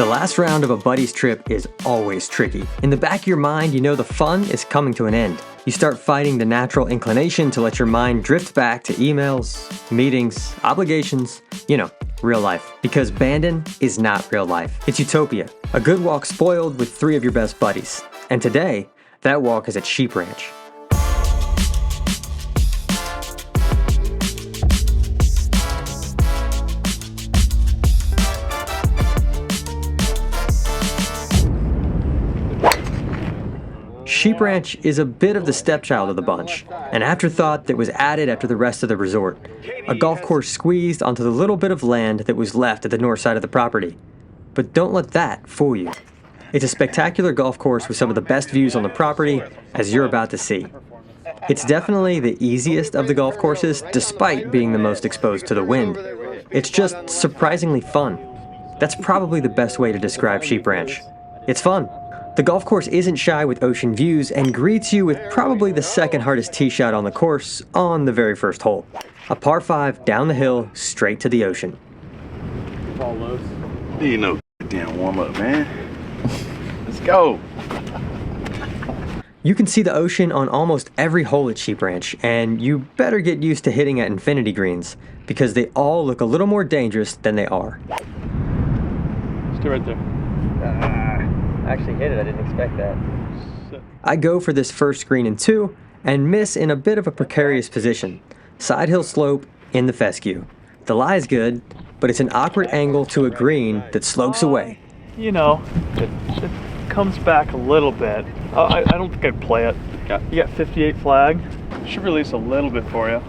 The last round of a buddy's trip is always tricky. In the back of your mind, you know the fun is coming to an end. You start fighting the natural inclination to let your mind drift back to emails, meetings, obligations, you know, real life. Because Bandon is not real life. It's utopia. A good walk spoiled with 3 of your best buddies. And today, that walk is at Sheep Ranch. Sheep Ranch is a bit of the stepchild of the bunch, an afterthought that was added after the rest of the resort. A golf course squeezed onto the little bit of land that was left at the north side of the property. But don't let that fool you. It's a spectacular golf course with some of the best views on the property, as you're about to see. It's definitely the easiest of the golf courses, despite being the most exposed to the wind. It's just surprisingly fun. That's probably the best way to describe Sheep Ranch. It's fun. The golf course isn't shy with ocean views and greets you with probably the second hardest tee shot on the course on the very first hole. A par 5 down the hill, straight to the ocean. Ball lows. Need no damn warm up, man. Let's go. You can see the ocean on almost every hole at Sheep Ranch, and you better get used to hitting at infinity greens, because they all look a little more dangerous than they are. Stay right there. Actually hit it, I didn't expect that. I go for this first green in 2 and miss in a bit of a precarious position. Side hill slope in the fescue. The lie's good, but it's an awkward angle to a green that slopes away. You know, it comes back a little bit. I don't think I'd play it. You got 58 flag. Should release a little bit for you.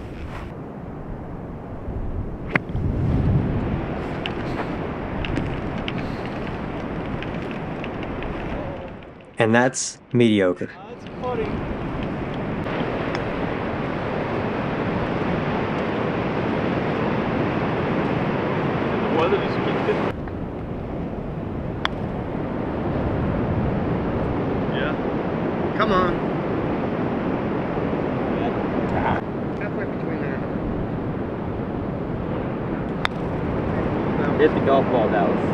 And that's mediocre. That's funny. The weather just keeps getting... Yeah. Come on. Halfway between there. Hit the golf ball, Dallas.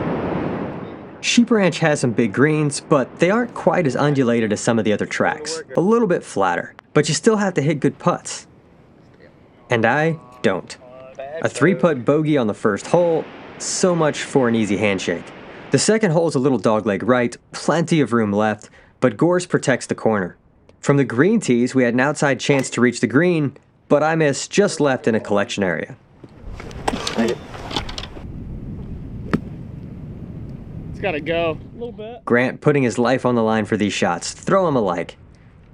Sheep Ranch has some big greens, but they aren't quite as undulated as some of the other tracks. A little bit flatter, but you still have to hit good putts. And I don't. A 3-putt bogey on the first hole, so much for an easy handshake. The second hole is a little dogleg right, plenty of room left, but gorse protects the corner. From the green tees, we had an outside chance to reach the green, but I missed just left in a collection area. It's gotta go. A little bit. Grant putting his life on the line for these shots. Throw him a like.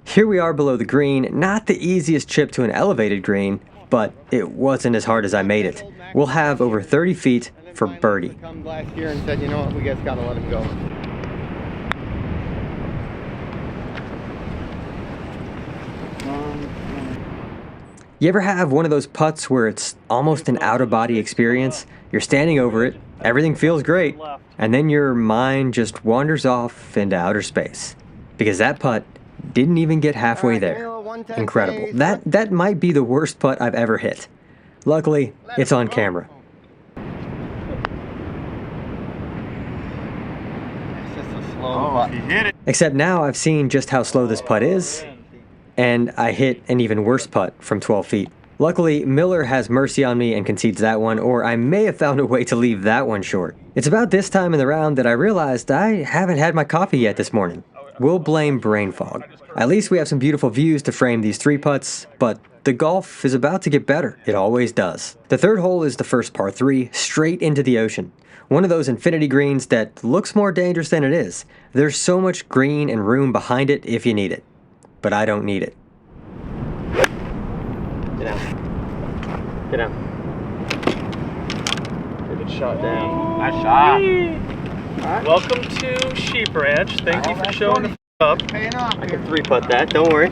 Here we are below the green, not the easiest chip to an elevated green, but it wasn't as hard as I made it. We'll have over 30 feet for birdie. Come last year and said, you know what, we just gotta let him go. You ever have one of those putts where it's almost an out-of-body experience? You're standing over it, everything feels great, and then your mind just wanders off into outer space. Because that putt didn't even get halfway there. Incredible. That might be the worst putt I've ever hit. Luckily, it's on camera. It's just a slow putt. He hit it. Except now I've seen just how slow this putt is, and I hit an even worse putt from 12 feet. Luckily, Miller has mercy on me and concedes that one, or I may have found a way to leave that one short. It's about this time in the round that I realized I haven't had my coffee yet this morning. We'll blame brain fog. At least we have some beautiful views to frame these 3 putts, but the golf is about to get better. It always does. The third hole is the first par 3, straight into the ocean. One of those infinity greens that looks more dangerous than it is. There's so much green and room behind it if you need it. But I don't need it. Get out. Get out. Good shot down. Nice shot. Welcome to Sheep Ranch. Thank you for showing the up. Paying off. I can 3-putt that, don't worry.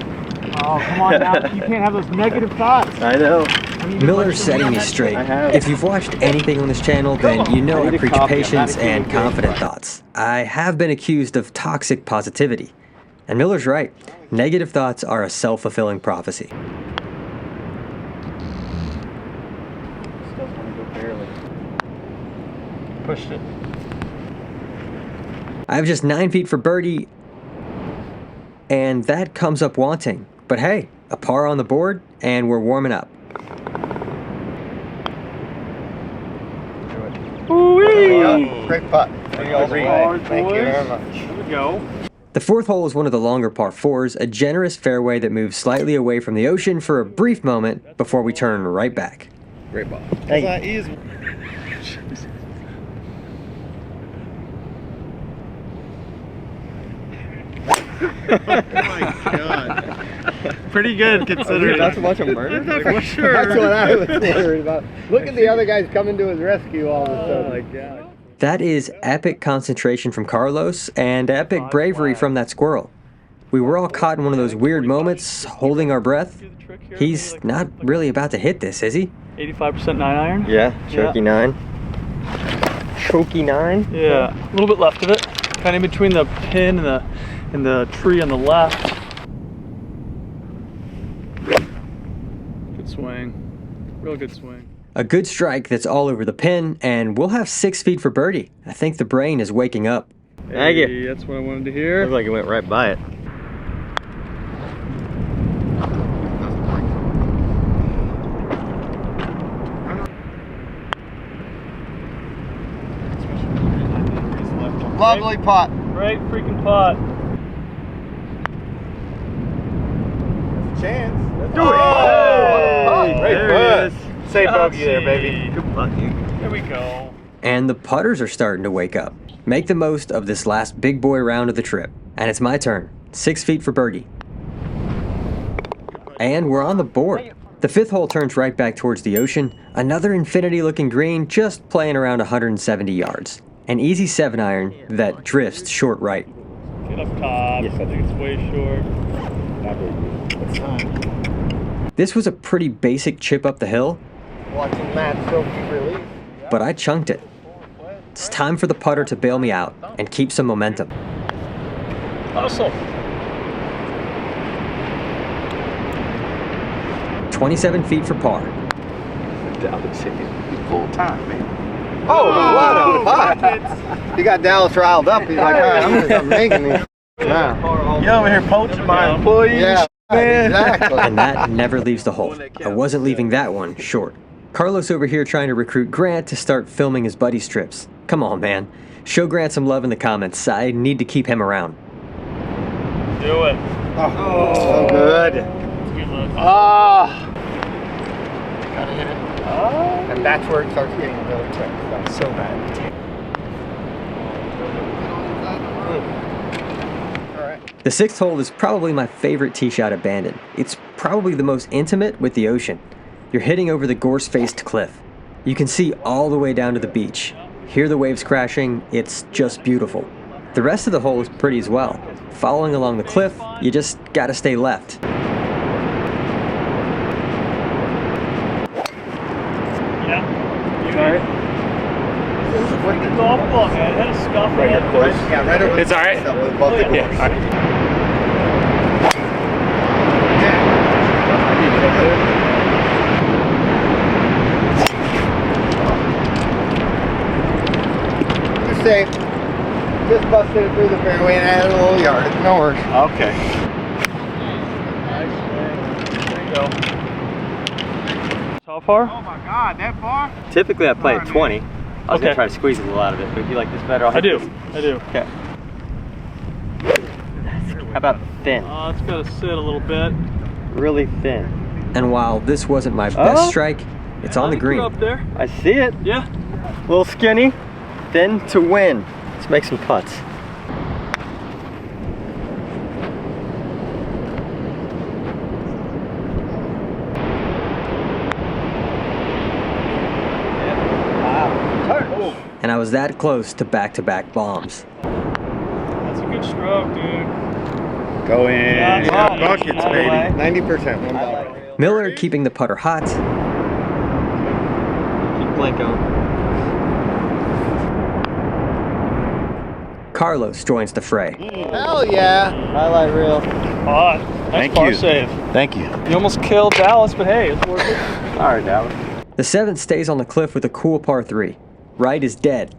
Oh, come on now. You can't have those negative thoughts. I know. Miller's setting me straight. If you've watched anything on this channel, then you know I preach patience and confident thoughts. I have been accused of toxic positivity. And Miller's right. Negative thoughts are a self-fulfilling prophecy. Pushed it. I have just 9 feet for birdie, and that comes up wanting. But hey, a par on the board, and we're warming up. Ooh-wee! Great putt. Thank you very much. Here we go. The 4th hole is one of the longer par 4s, a generous fairway that moves slightly away from the ocean for a brief moment before we turn right back. Great ball. Hey. Oh my God. Pretty good considering. That's a bunch of murder? For sure. That's what I was worried about. Look at the other guys coming to his rescue all of a sudden. Oh my God. That is epic concentration from Carlos and epic bravery from that squirrel. We were all caught in one of those weird moments, holding our breath. He's not really about to hit this, is he? 85% 9-iron? Yeah, choky 9. Choky 9? Yeah, a little bit left of it. Kind of in between the pin and the tree on the left. Good swing. Real good swing. A good strike that's all over the pin, and we'll have 6 feet for birdie. I think the brain is waking up. Thank you. That's what I wanted to hear. Looks like it went right by it. Lovely putt. Great freaking putt. Chance. Do it! Oh, great There putt. he is. Safe bogey there, baby. Good putt, dude. There we go. And the putters are starting to wake up. Make the most of this last big boy round of the trip. And it's my turn. 6 feet for birdie. And we're on the board. The 5th hole turns right back towards the ocean. Another infinity-looking green, just playing around 170 yards. An easy 7-iron that drifts short right. Get up top. Yes, I think it's way short. This was a pretty basic chip up the hill, Watching Matt Silky release. but I chunked it. It's time for the putter to bail me out and keep some momentum. Hustle. 27 feet for par. Dallas hit it full time, man. Oh, what a putt. He got Dallas riled up. He's like, all right, I'm just making these now. You over here poaching my employees? Yeah, man. exactly. And that never leaves the hole. I wasn't leaving that one short. Carlos over here trying to recruit Grant to start filming his buddy strips. Come on, man. Show Grant some love in the comments. I need to keep him around. Do it. Oh, so good. Good look. Oh. Gotta hit it. Oh. And that's where it starts getting really quick. So bad. All right. The 6th hole is probably my favorite tee shot at Bandon. It's probably the most intimate with the ocean. You're hitting over the gorse-faced cliff. You can see all the way down to the beach. Hear the waves crashing, it's just beautiful. The rest of the hole is pretty as well. Following along the cliff, you just gotta stay left. Yeah. You got it. Freaking golf ball, man. It had a scuff right here. Yeah, right over. It's all right. With both the Yeah, goals. all right. You're safe. Just busted it through the fairway and added a little yardage. No worries. Okay. There you go. How far? Oh my God, that far? Typically I play at 20. I was Okay. gonna try to squeeze a little out of it, but if you like this better, I'll I do. I do. Okay. How about thin? It's got to sit a little bit. Really thin. And while this wasn't my best strike, it's on the green. Up there. I see it. Yeah. A little skinny, thin to win. Let's make some putts. And I was that close to back-to-back bombs. That's a good stroke, dude. Go in. Yeah, Buckets, baby. 90%. One ball. Miller keeping the putter hot. Keep Blanco. Carlos joins the fray. Hell yeah. Highlight reel. Nice Thank par you. save. Thank you. You almost killed Dallas, but hey, it's worth it. All right, Dallas. The 7th stays on the cliff with a cool par 3. Right is dead,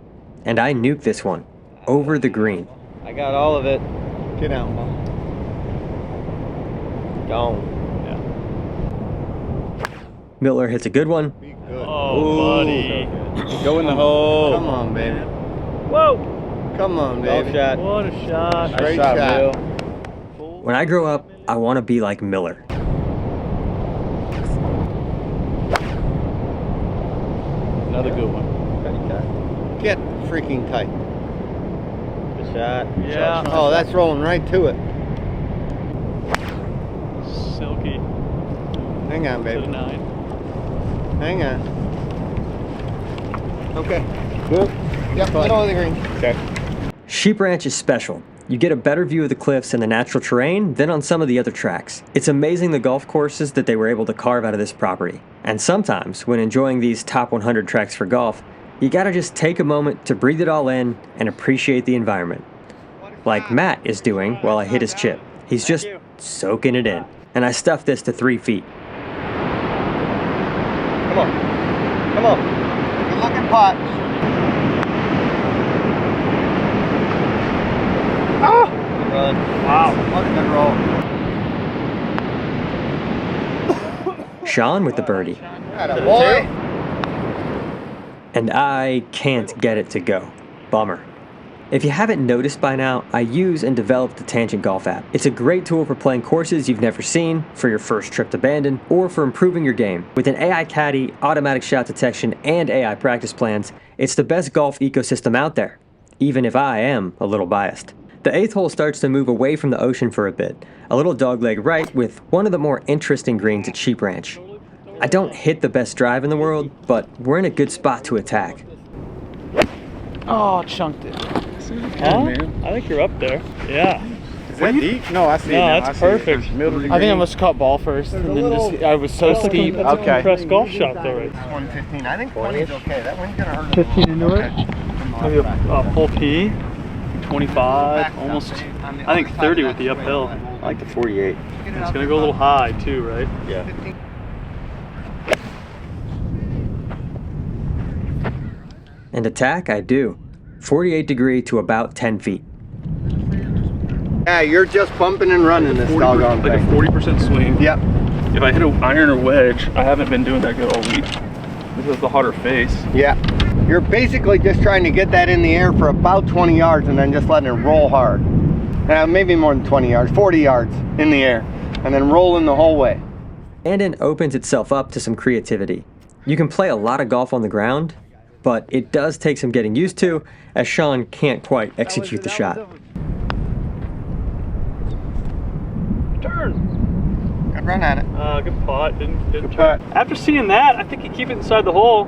and I nuke this one over the green. got all of it. Get out, Mom. Gone. Miller hits a good one, Be good. Oh, buddy. Go in the hole. Come on, baby. Whoa. Come on, baby. Golf shot. What a shot. Great Nice shot. Bill. when I grow up, I want to be like Miller. Another good one. Get freaking tight. Good shot. Yeah. Oh, that's rolling right to it. Silky. Hang on, To the baby. 9. Hang on. Okay. Good. Yep, middle of the green. Okay. Sheep Ranch is special. You get a better view of the cliffs and the natural terrain than on some of the other tracks. It's amazing the golf courses that they were able to carve out of this property. And sometimes, when enjoying these top 100 tracks for golf, you gotta just take a moment to breathe it all in and appreciate the environment. Like Matt is doing while I hit his chip. He's just soaking it in. And I stuffed this to 3 feet. Come on. Come on. Good looking pot. Oh! Run. Wow. What a good roll. Sean with the birdie. Atta boy. And I can't get it to go. Bummer. If you haven't noticed by now, I use and developed the Tangent Golf app. It's a great tool for playing courses you've never seen, for your first trip to Bandon, or for improving your game. With an AI caddy, automatic shot detection, and AI practice plans, it's the best golf ecosystem out there, even if I am a little biased. The 8th hole starts to move away from the ocean for a bit, a little dogleg right with one of the more interesting greens at Sheep Ranch. I don't hit the best drive in the world, but we're in a good spot to attack. Oh, chunked it. Huh? I think you're up there. Yeah. Is that deep? No, I see it No, now. that's I see it. perfect. It's middle of the I think I green. must have caught ball first, and then just, I was so steep. That's a Okay. compressed golf shot though, right? 115. I think 20 is okay. That one's gonna hurt. 15 into it? Maybe a full P. 25, almost, I think 30 with the uphill. I like the 48. It's gonna go a little high too, right? Yeah. And attack I do. 48 degree to about 10 feet. Yeah, you're just bumping and running this doggone Like a thing. 40% swing. Yep. If I hit an iron or wedge, I haven't been doing that good all week because of the hotter face. Yeah. You're basically just trying to get that in the air for about 20 yards and then just letting it roll hard. Maybe more than 20 yards, 40 yards in the air, and then rolling the whole way. Bandon opens itself up to some creativity. You can play a lot of golf on the ground, but it does take some getting used to, as Sean can't quite execute the shot. Turn. Good run at it. Good pot. Didn't Good turn. putt. After seeing that, I think you keep it inside the hole,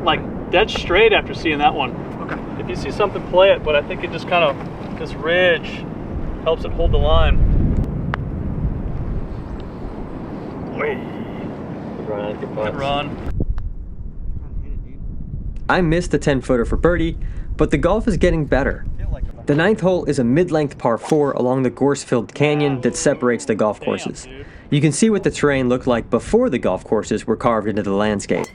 like dead straight after seeing that one. Okay. If you see something, play it, but I think it just kind of, this ridge helps it hold the line. Wait. Good run. I missed the 10-footer for birdie, but the golf is getting better. The 9th hole is a mid-length par 4 along the gorse-filled canyon that separates the golf courses. You can see what the terrain looked like before the golf courses were carved into the landscape.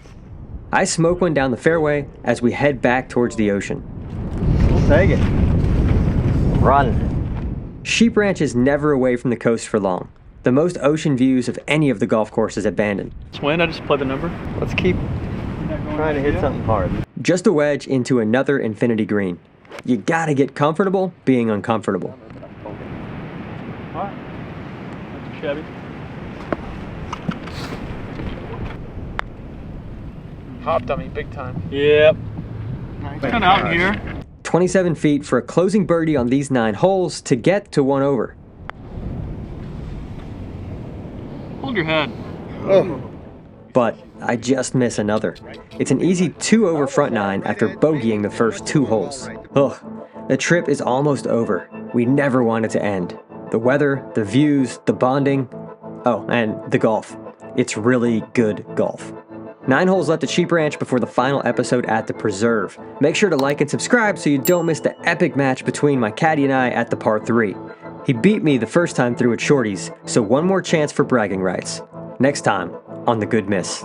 I smoke one down the fairway as we head back towards the ocean. We'll take it. Run. Sheep Ranch is never away from the coast for long. The most ocean views of any of the golf courses at Bandon. Swing, I just play the number. Let's keep trying to hit something hard. Just a wedge into another infinity green. You gotta get comfortable being uncomfortable. Alright. That's Chevy. Hopped on me big time. Yep. Nice. Kind of out here. 27 feet for a closing birdie on these 9 holes to get to 1 over. Hold your head. Oh. But I just miss another. It's an easy 2 over front 9 after bogeying the first 2 holes. Ugh, the trip is almost over. We never want it to end. The weather, the views, the bonding. Oh, and the golf. It's really good golf. 9 holes left at Sheep Ranch before the final episode at the Preserve. Make sure to like and subscribe so you don't miss the epic match between my caddy and I at the par 3. He beat me the first time through at Shorty's, so one more chance for bragging rights. Next time on The Good Miss.